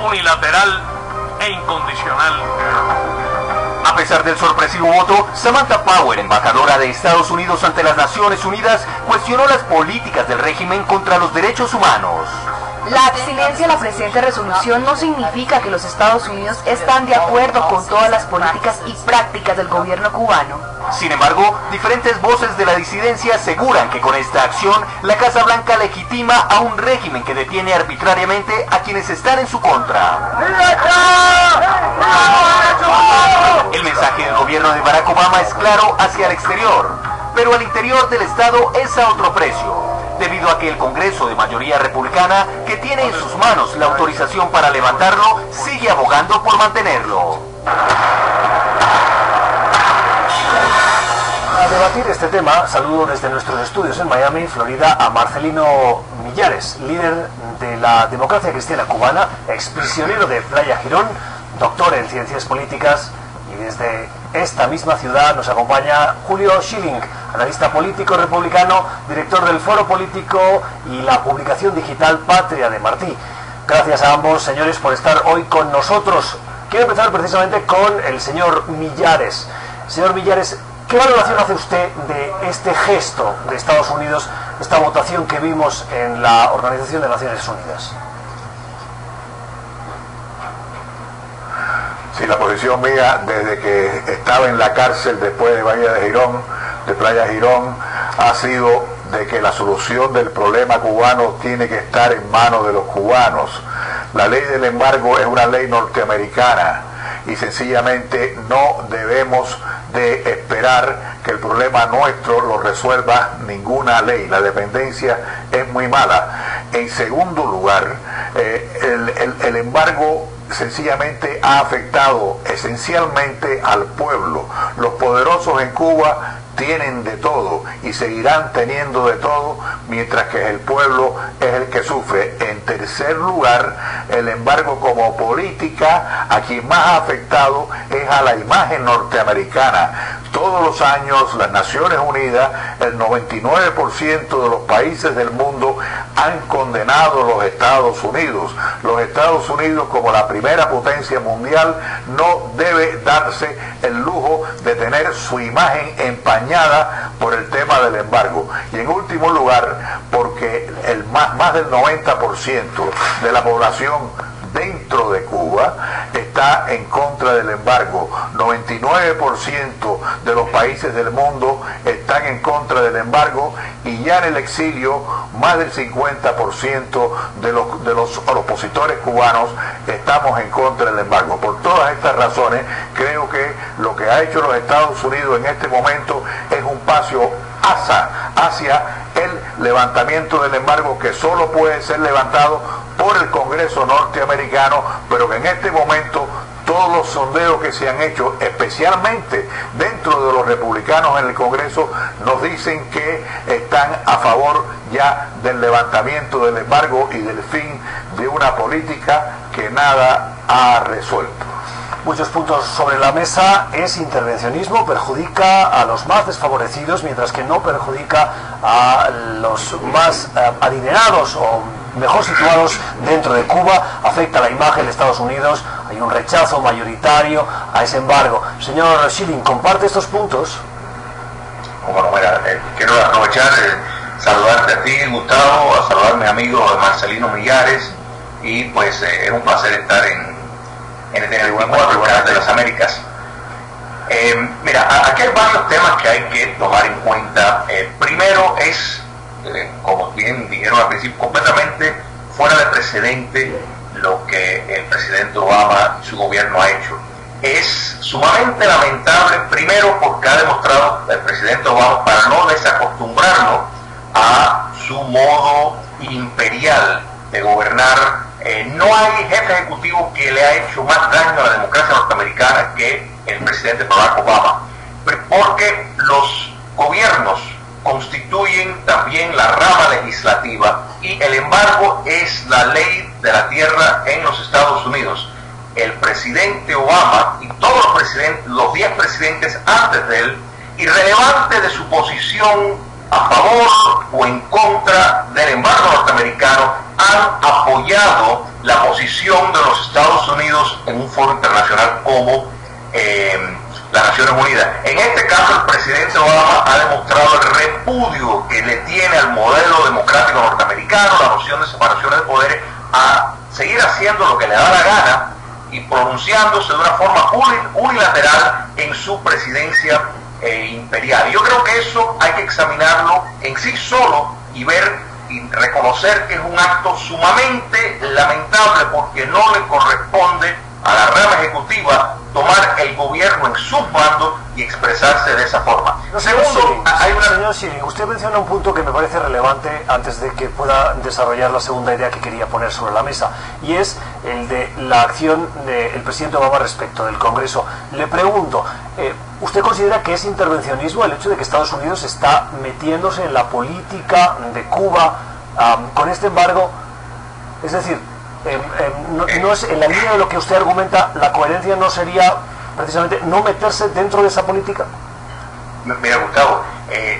unilateral e incondicional. A pesar del sorpresivo voto, Samantha Power, embajadora de Estados Unidos ante las Naciones Unidas, cuestionó las políticas del régimen contra los derechos humanos. La abstinencia a la presente resolución no significa que los Estados Unidos están de acuerdo con todas las políticas y prácticas del gobierno cubano. Sin embargo, diferentes voces de la disidencia aseguran que con esta acción, la Casa Blanca legitima a un régimen que detiene arbitrariamente a quienes están en su contra. El mensaje del gobierno de Barack Obama es claro hacia el exterior, pero al interior del Estado es a otro precio, debido a que el Congreso de mayoría republicana, que tiene en sus manos la autorización para levantarlo, sigue abogando por mantenerlo. Para debatir este tema, saludo desde nuestros estudios en Miami, Florida, a Marcelino Millares, líder de la democracia cristiana cubana, exprisionero de Playa Girón, doctor en ciencias políticas, y desde esta misma ciudad nos acompaña Julio Schilling, analista político republicano, director del Foro Político y la publicación digital Patria de Martí. Gracias a ambos, señores, por estar hoy con nosotros. Quiero empezar precisamente con el señor Millares. Señor Millares, ¿qué valoración hace usted de este gesto de Estados Unidos, esta votación que vimos en la Organización de Naciones Unidas? Sí, la posición mía desde que estaba en la cárcel después de Bahía de Girón, de Playa Girón, ha sido de que la solución del problema cubano tiene que estar en manos de los cubanos. La ley del embargo es una ley norteamericana y sencillamente no debemos de esperar que el problema nuestro lo resuelva ninguna ley. La dependencia es muy mala. En segundo lugar, el embargo sencillamente ha afectado esencialmente al pueblo. Los poderosos en Cuba tienen de todo y seguirán teniendo de todo, mientras que el pueblo es el que sufre. En tercer lugar, el embargo como política, a quien más ha afectado es a la imagen norteamericana. Todos los años las Naciones Unidas, el 99% de los países del mundo han condenado a los Estados Unidos. Los Estados Unidos, como la primera potencia mundial, no debe darse el lujo de tener su imagen empañada por el tema del embargo. Y en último lugar, porque más del 90% de la población dentro de Cuba está en contra del embargo. 99% de los países del mundo están en contra del embargo, y ya en el exilio más del 50% de los opositores cubanos estamos en contra del embargo. Por todas estas razones, creo que lo que ha hecho los Estados Unidos en este momento es un paso hacia el levantamiento del embargo, que solo puede ser levantado por el Congreso norteamericano, pero que en este momento todos los sondeos que se han hecho, especialmente dentro de los republicanos en el Congreso, nos dicen que están a favor ya del levantamiento del embargo y del fin de una política que nada ha resuelto. Muchos puntos sobre la mesa. Es intervencionismo, perjudica a los más desfavorecidos, mientras que no perjudica a los más adinerados o mejor situados dentro de Cuba. Afecta la imagen de Estados Unidos, hay un rechazo mayoritario a ese embargo. Señor Schilling, ¿comparte estos puntos? Bueno, mira, quiero aprovechar, saludarte a ti, Gustavo, a saludar a mi amigo Marcelino Millares, y pues es un placer estar en el podcast de las Américas. Mira, aquí hay varios temas que hay que tomar en cuenta. Primero es, como bien dijeron al principio, completamente fuera de precedente lo que el presidente Obama y su gobierno ha hecho. Es sumamente lamentable, primero porque ha demostrado el presidente Obama, para no desacostumbrarnos a su modo imperial de gobernar. No hay jefe ejecutivo que le ha hecho más daño a la democracia norteamericana que el presidente Barack Obama, porque los gobiernos constituyen también la rama legislativa y el embargo es la ley de la tierra en los Estados Unidos. El presidente Obama y todos los 10 presidentes antes de él, irrelevante de su posición a favor o en contra del embargo norteamericano, han apoyado la posición de los Estados Unidos en un foro internacional como las Naciones Unidas. En este caso, el presidente Obama ha demostrado el repudio que le tiene al modelo democrático norteamericano, la noción de separación de poderes, a seguir haciendo lo que le da la gana y pronunciándose de una forma unilateral en su presidencia imperial. Y yo creo que eso hay que examinarlo en sí solo y ver y reconocer que es un acto sumamente lamentable, porque no le corresponde a la rama ejecutiva tomar el gobierno en sus bandos y expresarse de esa forma. No, Segundo, hay una... Señor Schilling, usted menciona un punto que me parece relevante antes de que pueda desarrollar la segunda idea que quería poner sobre la mesa, y es el de la acción del presidente Obama respecto del Congreso. Le pregunto, ¿usted considera que es intervencionismo el hecho de que Estados Unidos está metiéndose en la política de Cuba con este embargo? Es decir, no es en la línea de lo que usted argumenta, la coherencia no sería precisamente no meterse dentro de esa política. Mira, Gustavo,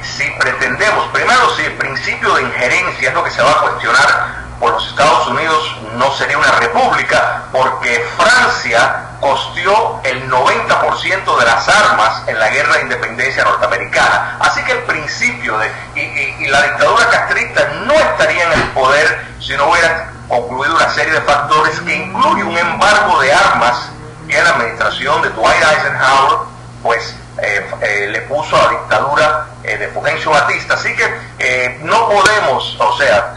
si pretendemos, primero, si el principio de injerencia es lo que se va a cuestionar por los Estados Unidos, no sería una república, porque Francia costeó el 90% de las armas en la guerra de independencia norteamericana. Así que el principio y la dictadura castrista no estaría en el poder si no hubiera concluido una serie de factores que incluye un embargo de armas que la administración de Dwight Eisenhower pues le puso a la dictadura de Fulgencio Batista. Así que no podemos, o sea,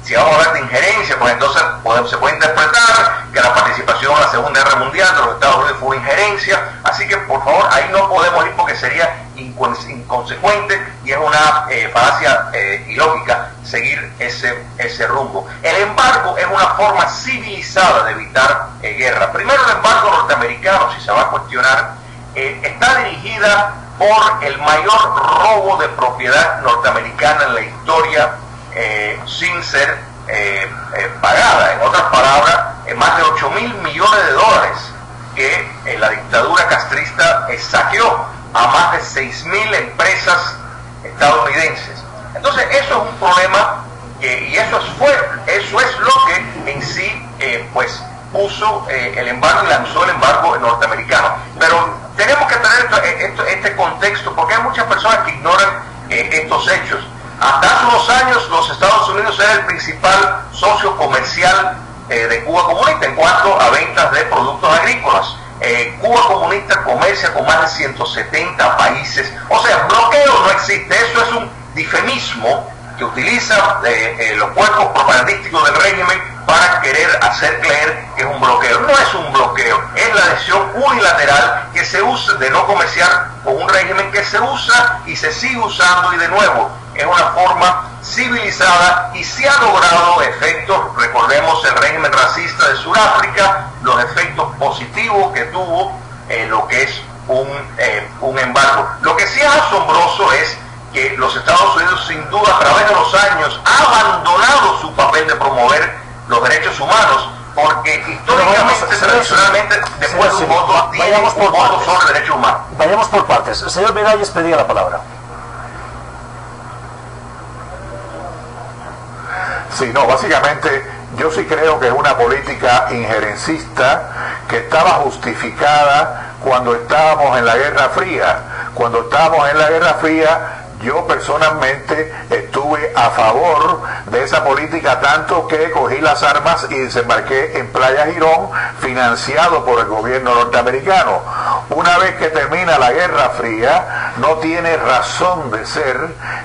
si vamos a hablar de injerencia, pues entonces se puede interpretar que la participación en la Segunda Guerra Mundial de los Estados Unidos fue una injerencia. Así que, por favor, ahí no podemos ir porque sería inconsecuente y es una falacia ilógica seguir ese rumbo. El embargo es una forma civilizada de evitar guerra. Primero, el embargo norteamericano, si se va a cuestionar, está dirigida por el mayor robo de propiedad norteamericana en la historia, sin ser pagada. En otras palabras, más de 8.000 millones de dólares que la dictadura castrista saqueó a más de 6.000 empresas estadounidenses. Entonces eso es un problema y eso es lo que en sí pues puso el embargo y lanzó el embargo norteamericano. Pero tenemos que tener este contexto, porque hay muchas personas que ignoran estos hechos. Hasta hace unos años los Estados Unidos era el principal socio comercial de Cuba comunista en cuanto a ventas de productos agrícolas. Cuba comunista comercia con más de 170 países. O sea, bloqueo no existe. Eso es un difemismo que utiliza los cuerpos propagandísticos del régimen para querer hacer creer que es un bloqueo. No es un bloqueo, es la decisión unilateral que se usa de no comerciar con un régimen que se usa y se sigue usando, y de nuevo es una forma civilizada y se ha logrado efectos. Recordemos el régimen racista de Sudáfrica, los efectos positivos que tuvo lo que es un embargo. Lo que sí es asombroso es que los Estados Unidos, sin duda, a través de los años ha abandonado su papel de promover los derechos humanos, porque históricamente, tradicionalmente, después de un voto, tiene un voto sobre derechos humanos. Vayamos por partes. El señor Miralles pedía la palabra. Sí, no, básicamente yo sí creo que es una política injerencista que estaba justificada cuando estábamos en la Guerra Fría. Cuando estábamos en la Guerra Fría, yo personalmente estuve a favor de esa política, tanto que cogí las armas y desembarqué en Playa Girón, financiado por el gobierno norteamericano. Una vez que termina la Guerra Fría, no tiene razón de ser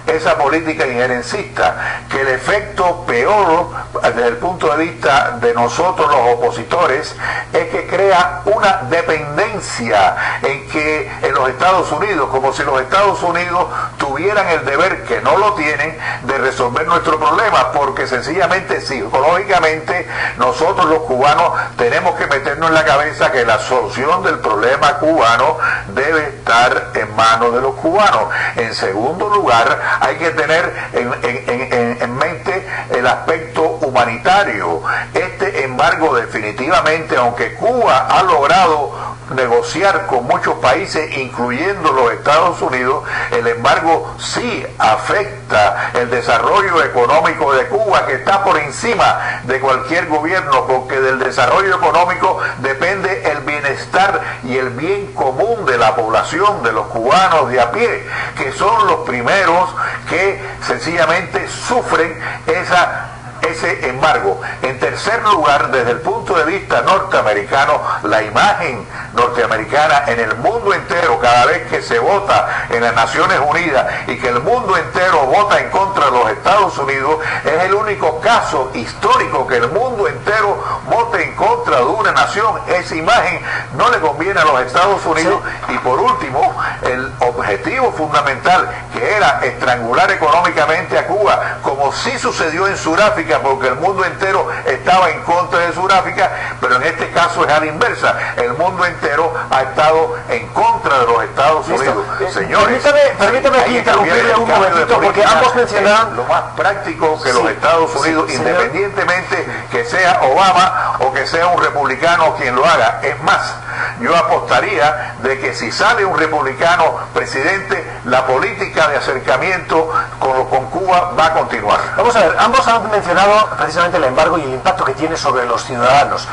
esa política injerencista, que el efecto peor desde el punto de vista de nosotros los opositores es que crea una dependencia en los Estados Unidos, como si los Estados Unidos tuvieran el deber, que no lo tienen, de resolver nuestro problema, porque sencillamente psicológicamente nosotros los cubanos tenemos que meternos en la cabeza que la solución del problema cubano debe estar en manos de los cubanos. En segundo lugar, hay que tener en mente el aspecto humanitario. Este embargo definitivamente, aunque Cuba ha logrado negociar con muchos países, incluyendo los Estados Unidos. El embargo sí afecta el desarrollo económico de Cuba, que está por encima de cualquier gobierno, porque del desarrollo económico depende el bienestar y el bien común de la población, de los cubanos de a pie, que son los primeros que sencillamente sufren ese embargo. En tercer lugar, desde el punto de vista norteamericano, la imagen norteamericana en el mundo entero, cada vez que se vota en las Naciones Unidas y que el mundo entero vota en contra de los Estados Unidos, es el único caso histórico que el mundo entero vote en contra de una nación. Esa imagen no le conviene a los Estados Unidos. Sí. Y por último, el objetivo fundamental, que era estrangular económicamente a Cuba, como sí sucedió en Sudáfrica, porque el mundo entero estaba en contra de Sudáfrica, pero en este caso es a la inversa. El mundo entero ha estado en contra de los Estados Unidos. Señores, permítame aquí interrumpirle un momentito, porque ambos mencionaron lo más práctico que los Estados Unidos, independientemente que sea Obama o que sea un republicano quien lo haga. Es más, yo apostaría de que si sale un republicano presidente, la política de acercamiento con Cuba va a continuar. Vamos a ver, ambos han mencionado precisamente el embargo y el impacto que tiene sobre los ciudadanos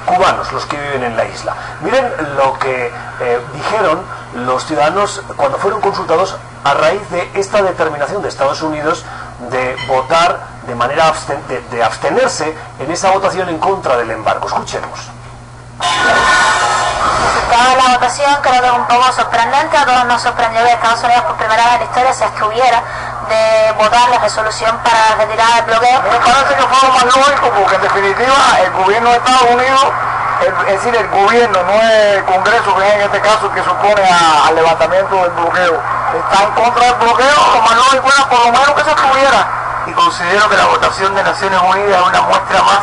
cubanos, los que viven en la isla. Miren lo que dijeron los ciudadanos cuando fueron consultados a raíz de esta determinación de Estados Unidos de votar de manera de abstenerse en esa votación en contra del embargo. Escuchemos. El resultado de la votación creo que es un poco sorprendente. A todos nos sorprendió que Estados Unidos por primera vez en la historia se abstuviera de votar la resolución para retirar el bloqueo. Me parece que fue lo más lógico, porque en definitiva el gobierno de Estados Unidos, es decir, el gobierno, no el Congreso, que es en este caso el que se opone al levantamiento del bloqueo, está en contra del bloqueo. Lo más lógico era por lo menos que se abstuviera. Y considero que la votación de Naciones Unidas es una muestra más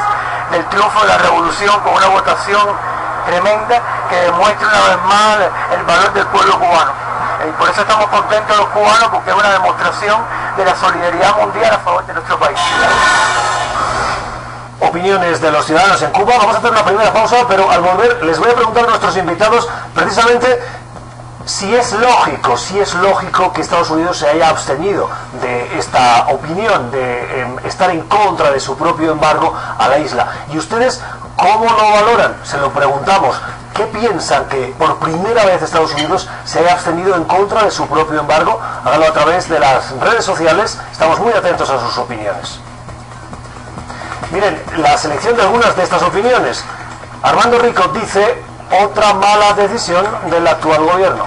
del triunfo de la revolución, con una votación tremenda que demuestra una vez más el valor del pueblo cubano. Y por eso estamos contentos los cubanos, porque es una demostración de la solidaridad mundial a favor de nuestro país. Opiniones de los ciudadanos en Cuba. Vamos a hacer una primera pausa, pero al volver les voy a preguntar a nuestros invitados precisamente si es lógico que Estados Unidos se haya abstenido de esta opinión, de estar en contra de su propio embargo a la isla. ¿Y ustedes cómo lo valoran? Se lo preguntamos. ¿Qué piensan que por primera vez Estados Unidos se haya abstenido en contra de su propio embargo? Háganlo a través de las redes sociales. Estamos muy atentos a sus opiniones. Miren, la selección de algunas de estas opiniones. Armando Rico dice: otra mala decisión del actual gobierno.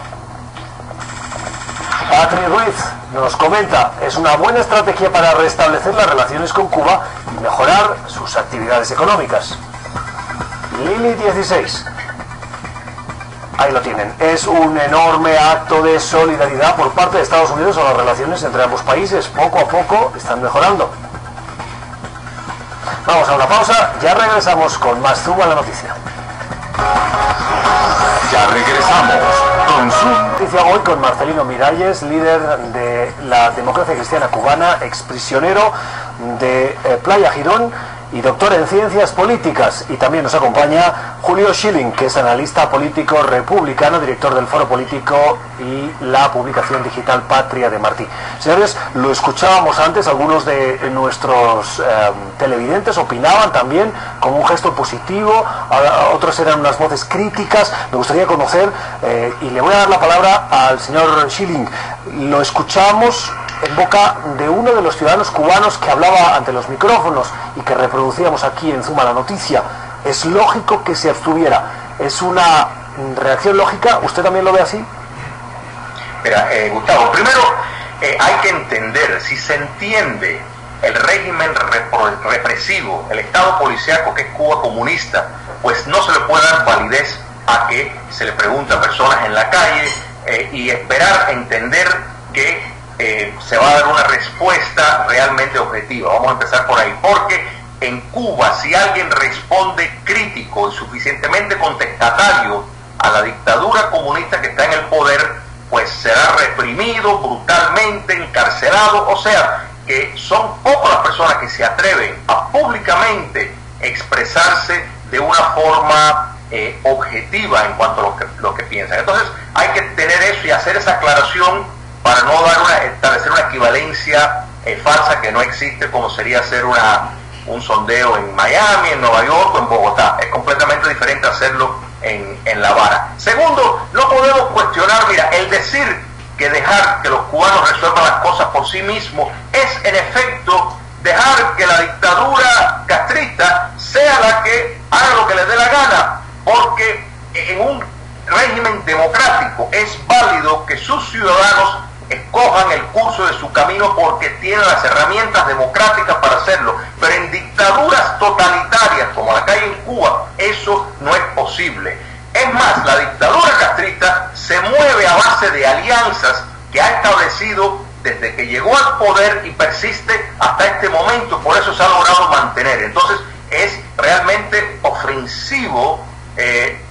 Patri Ruiz nos comenta: es una buena estrategia para restablecer las relaciones con Cuba y mejorar sus actividades económicas. Lili 16. Ahí lo tienen. Es un enorme acto de solidaridad por parte de Estados Unidos a las relaciones entre ambos países. Poco a poco están mejorando. Vamos a una pausa. Ya regresamos con más Zoom a la noticia. Ya regresamos con Zoom. Noticia hoy con Marcelino Miralles, líder de la Democracia Cristiana Cubana, exprisionero de Playa Girón y doctor en ciencias políticas. Y también nos acompaña Julio Schilling, que es analista político republicano, director del Foro Político y la publicación digital Patria de Martí. Señores, lo escuchábamos antes, algunos de nuestros televidentes opinaban también como un gesto positivo, otros eran unas voces críticas. Me gustaría conocer, y le voy a dar la palabra al señor Schilling. Lo escuchamos en boca de uno de los ciudadanos cubanos que hablaba ante los micrófonos y que reproducíamos aquí en Zoom a la noticia. Es lógico que se abstuviera. Es una reacción lógica. ¿Usted también lo ve así? Mira, Gustavo, primero hay que entender, si se entiende el régimen represivo, el Estado policíaco que es Cuba comunista, pues no se le puede dar validez a que se le pregunte a personas en la calle y esperar entender que se va a dar una respuesta realmente objetiva. Vamos a empezar por ahí, porque en Cuba, si alguien responde crítico y suficientemente contestatario a la dictadura comunista que está en el poder, pues será reprimido brutalmente, encarcelado. O sea, que son pocas las personas que se atreven a públicamente expresarse de una forma objetiva en cuanto a lo que piensan. Entonces hay que tener eso y hacer esa aclaración para no establecer una equivalencia falsa que no existe, como sería hacer un sondeo en Miami, en Nueva York o en Bogotá. Es completamente diferente hacerlo en La Habana. Segundo, no podemos cuestionar, mira, el decir que dejar que los cubanos resuelvan las cosas por sí mismos es en efecto dejar que la dictadura castrista sea la que haga lo que le dé la gana, porque en un régimen democrático es válido que sus ciudadanos escojan el curso de su camino porque tienen las herramientas democráticas para hacerlo, pero en dictaduras totalitarias como la que hay en Cuba eso no es posible. Es más, la dictadura castrista se mueve a base de alianzas que ha establecido desde que llegó al poder y persiste hasta este momento, por eso se ha logrado mantener. Entonces es realmente ofensivo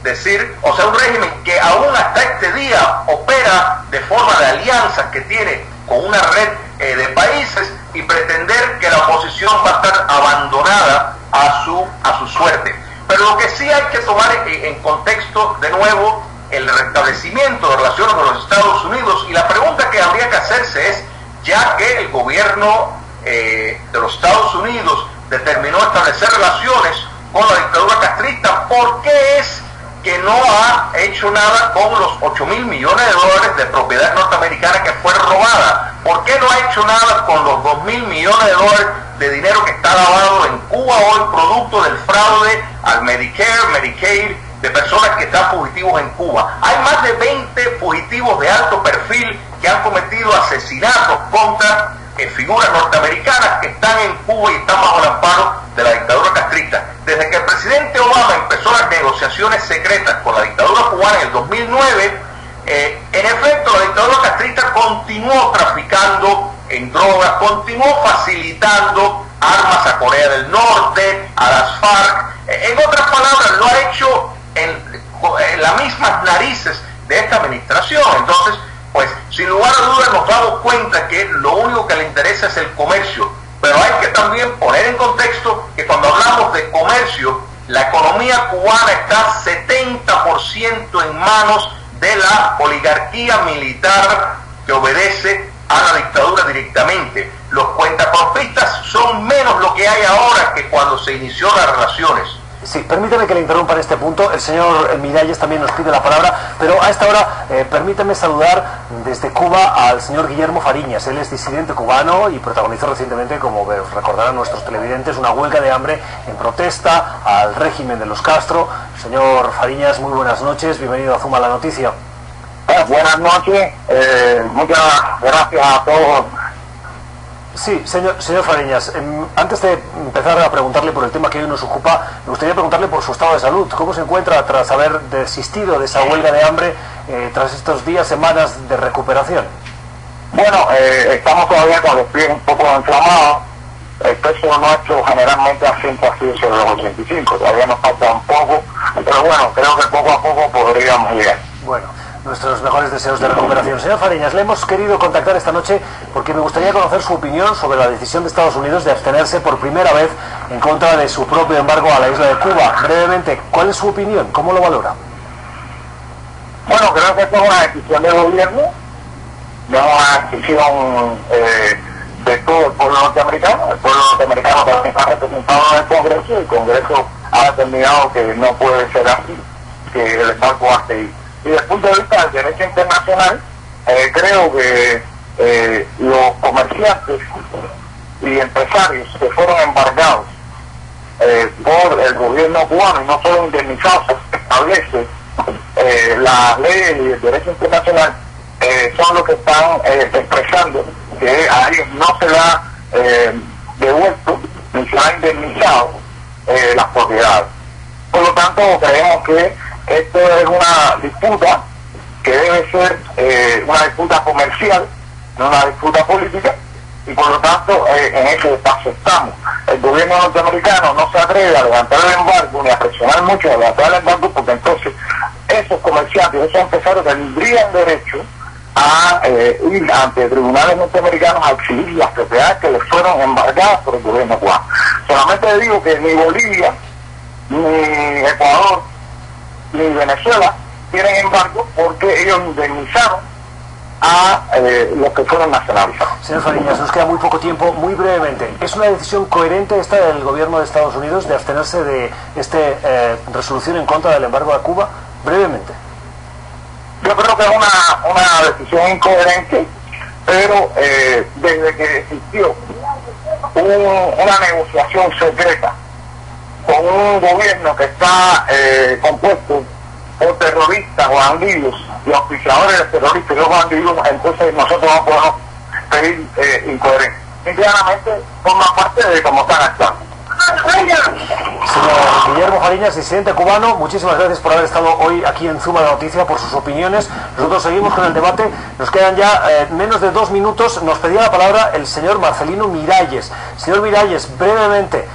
decir, o sea, un régimen que aún hasta este día opera de forma de alianzas que tiene con una red de países y pretender que la oposición va a estar abandonada a su suerte. Pero lo que sí hay que tomar en contexto, de nuevo, el restablecimiento de relaciones con los Estados Unidos, y la pregunta que habría que hacerse es, ya que el gobierno de los Estados Unidos determinó establecer relaciones con la dictadura castrista, ¿por qué es que no ha hecho nada con los 8.000 millones de dólares de propiedad norteamericana que fue robada? ¿Por qué no ha hecho nada con los 2.000 millones de dólares de dinero que está lavado en Cuba hoy, producto del fraude al Medicare, Medicaid, de personas que están fugitivos en Cuba? Hay más de 20 fugitivos de alto perfil que han cometido asesinatos contra figuras norteamericanas que están en Cuba y están bajo el amparo de la dictadura castrista. Desde que el presidente Obama empezó las negociaciones secretas con la dictadura cubana en el 2009, en efecto la dictadura castrista continuó traficando en drogas, continuó facilitando armas a Corea del Norte, a las FARC. En otras palabras, lo ha hecho en las mismas narices de esta administración. Entonces, pues sin lugar a dudas nos damos cuenta que lo único que le interesa es el comercio, pero hay que también poner en contexto que cuando hablamos de comercio, la economía cubana está 70% en manos de la oligarquía militar que obedece a la dictadura directamente. Los cuentapropistas son menos lo que hay ahora que cuando se inició las relaciones. Sí, permítame que le interrumpa en este punto. El señor Miralles también nos pide la palabra, pero a esta hora permítame saludar desde Cuba al señor Guillermo Fariñas. Él es disidente cubano y protagonizó recientemente, como recordarán nuestros televidentes, una huelga de hambre en protesta al régimen de los Castro. Señor Fariñas, muy buenas noches, bienvenido a Zuma la Noticia. Buenas noches, muchas gracias a todos. Sí, señor Fariñas, antes de empezar a preguntarle por el tema que hoy nos ocupa, me gustaría preguntarle por su estado de salud. ¿Cómo se encuentra tras haber desistido de esa huelga de hambre tras estos días, semanas de recuperación? Bueno, estamos todavía con los pies un poco inflamados. El peso nuestro generalmente siempre ha sido sobre los 85, todavía nos falta un poco, pero bueno, creo que poco a poco podríamos llegar. Bueno, nuestros mejores deseos de recuperación. Señor Fariñas, le hemos querido contactar esta noche porque me gustaría conocer su opinión sobre la decisión de Estados Unidos de abstenerse por primera vez en contra de su propio embargo a la isla de Cuba. Brevemente, ¿cuál es su opinión? ¿Cómo lo valora? Bueno, creo que esto es una decisión del gobierno, no una decisión de todo el pueblo norteamericano. El pueblo norteamericano también está representado en el Congreso y el Congreso ha determinado que no puede ser así, que el embargo va a seguir. Y desde el punto de vista del derecho internacional, creo que los comerciantes y empresarios que fueron embargados por el gobierno cubano y no fueron indemnizados, establece las leyes y el derecho internacional, son los que están expresando que a ellos no se le ha devuelto ni se ha indemnizado las propiedades. Por lo tanto, creemos que esto es una disputa que debe ser una disputa comercial, no una disputa política, y por lo tanto en ese paso estamos. El gobierno norteamericano no se atreve a levantar el embargo ni a presionar mucho a levantar el embargo, porque entonces esos comerciantes, esos empresarios tendrían derecho a ir ante tribunales norteamericanos a exigir las propiedades que les fueron embargadas por el gobierno cubano. Solamente digo que ni Bolivia ni Ecuador ni Venezuela tienen embargo porque ellos indemnizaron a los que fueron nacionalizados. Señor Fariñas, nos queda muy poco tiempo. Muy brevemente, ¿es una decisión coherente esta del gobierno de Estados Unidos de abstenerse de esta resolución en contra del embargo a Cuba? Brevemente. Yo creo que es una decisión incoherente, pero desde que existió una negociación secreta con un gobierno que está compuesto por terroristas o bandidos y auspiciadores de terroristas y los bandidos, entonces nosotros no podemos pedir incoherencia. Simplemente forma parte de cómo están actuando. Señor Guillermo Fariñas, disidente cubano, muchísimas gracias por haber estado hoy aquí en Zuma la Noticia, por sus opiniones. Nosotros seguimos con el debate, nos quedan ya menos de 2 minutos. Nos pedía la palabra el señor Marcelino Miralles. Señor Miralles, brevemente,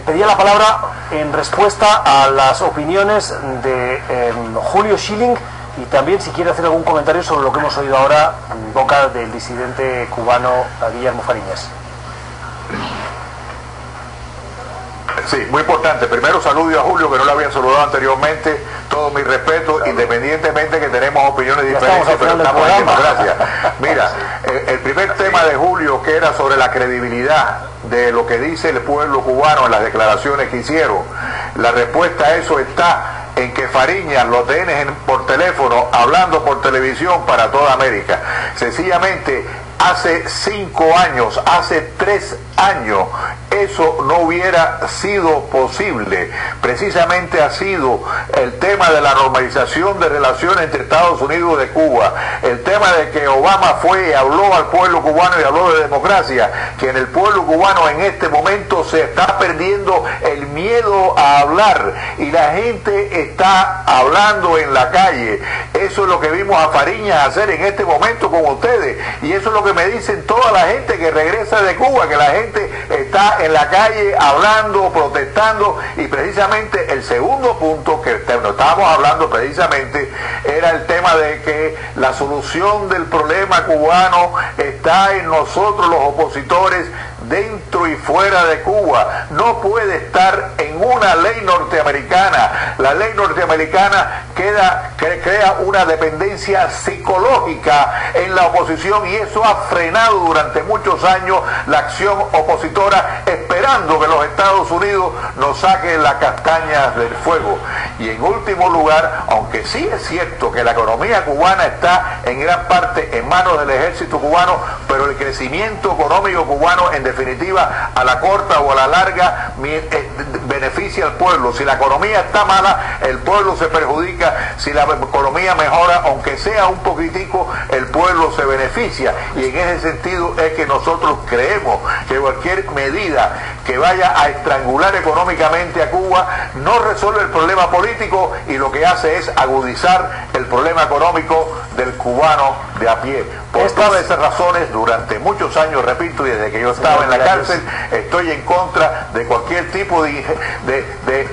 pedía la palabra en respuesta a las opiniones de Julio Schilling, y también si quiere hacer algún comentario sobre lo que hemos oído ahora en boca del disidente cubano Guillermo Fariñas. Sí, muy importante. Primero saludo a Julio, que no lo había saludado anteriormente. Todo mi respeto, independientemente que tenemos opiniones diferentes, pero estamos en democracia. Mira, el primer tema de Julio, que era sobre la credibilidad de lo que dice el pueblo cubano en las declaraciones que hicieron, la respuesta a eso está en que Fariñas lo tienes por teléfono, hablando por televisión para toda América. Sencillamente, hace 5 años, hace 3 años, eso no hubiera sido posible. Precisamente ha sido el tema de la normalización de relaciones entre Estados Unidos y Cuba, el tema de que Obama fue y habló al pueblo cubano y habló de democracia, que en el pueblo cubano en este momento se está perdiendo el miedo a hablar y la gente está hablando en la calle. Eso es lo que vimos a Fariñas hacer en este momento con ustedes, y eso es lo que me dicen toda la gente que regresa de Cuba, que la gente está en la calle hablando, protestando. Y precisamente el segundo punto que estábamos hablando precisamente era el tema de que la solución del problema cubano está en nosotros los opositores, dentro y fuera de Cuba. No puede estar en una ley norteamericana. La ley norteamericana crea una dependencia psicológica en la oposición, y eso ha frenado durante muchos años la acción opositora, esperando que los Estados Unidos nos saquen las castañas del fuego. Y en último lugar, aunque sí es cierto que la economía cubana está en gran parte en manos del ejército cubano, pero el crecimiento económico cubano en definitiva a la corta o a la larga beneficia al pueblo. Si la economía está mala, el pueblo se perjudica. Si la economía mejora, aunque sea un poquitico, el pueblo se beneficia. Y en ese sentido es que nosotros creemos que cualquier medida que vaya a estrangular económicamente a Cuba no resuelve el problema político, y lo que hace es agudizar el problema económico del cubano de a pie. Por todas esas razones, durante muchos años, repito, y desde que yo estaba en la cárcel, estoy en contra de cualquier tipo de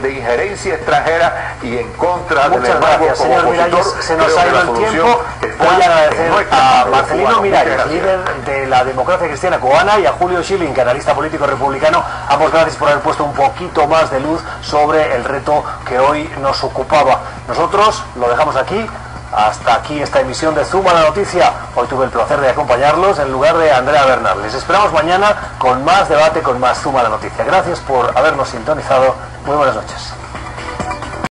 injerencia extranjera y en contra del embargo. Gracias, señor Miralles. Se nos ha ido el tiempo. Voy a agradecer a Marcelino Miralles, líder de la Democracia Cristiana Cubana, y a Julio Schilling, analista político republicano. Ambos gracias por haber puesto un poquito más de luz sobre el reto que hoy nos ocupaba. Nosotros lo dejamos aquí. Hasta aquí esta emisión de Zuma la Noticia. Hoy tuve el placer de acompañarlos en lugar de Andrea Bernal. Les esperamos mañana con más debate, con más Zuma la Noticia. Gracias por habernos sintonizado. Muy buenas noches.